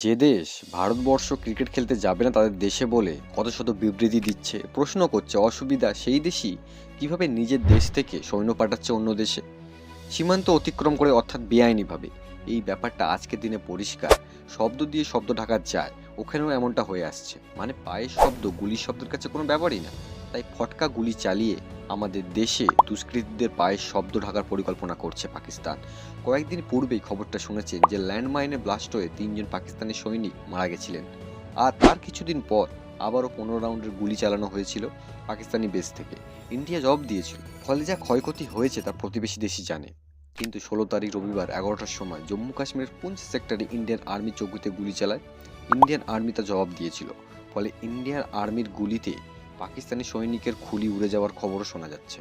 যে দেশ ভারতবর্ষ ক্রিকেট খেলতে যাবে না তাদের দেশে বলে কত শত বিবৃতি দিচ্ছে, প্রশ্ন করছে অসুবিধা সেই দেশই কিভাবে নিজের দেশ থেকে সৈন্য পাঠাচ্ছে অন্য দেশে, সীমান্ত অতিক্রম করে, অর্থাৎ বেআইনিভাবে। এই ব্যাপারটা আজকের দিনে পরিষ্কার। শব্দ দিয়ে শব্দ ঢাকা যায়, ওখানেও এমনটা হয়ে আসছে। মানে পায়ের শব্দ গুলির শব্দের কাছে কোনো ব্যাপারই না। তাই ফটকা গুলি চালিয়ে আমাদের দেশে দুষ্কৃতীদের পায়ের শব্দ ঢাকার পরিকল্পনা করছে পাকিস্তান। কয়েকদিন পূর্বেই খবরটা শুনেছেন যে ল্যান্ডমাইনে ব্লাস্ট হয়ে 3 জন পাকিস্তানি সৈনিক মারা গেছিলেন। আর তার কিছুদিন পর আবারও 15 রাউন্ডের গুলি চালানো হয়েছিল পাকিস্তানি বেস থেকে। ইন্ডিয়া জবাব দিয়েছিল। ফলে যা ক্ষয়ক্ষতি হয়েছে তা প্রতিবেশী দেশই জানে। কিন্তু 16 তারিখ রবিবার 11টার সময় জম্মু কাশ্মীরের পুঞ্চ সেক্টরে ইন্ডিয়ান আর্মি চৌকিতে গুলি চালায়। ইন্ডিয়ান আর্মি তা জবাব দিয়েছিল। ফলে ইন্ডিয়ান আর্মির গুলিতে পাকিস্তানি সৈনিকের খুলি উড়ে যাওয়ার খবরও শোনা যাচ্ছে।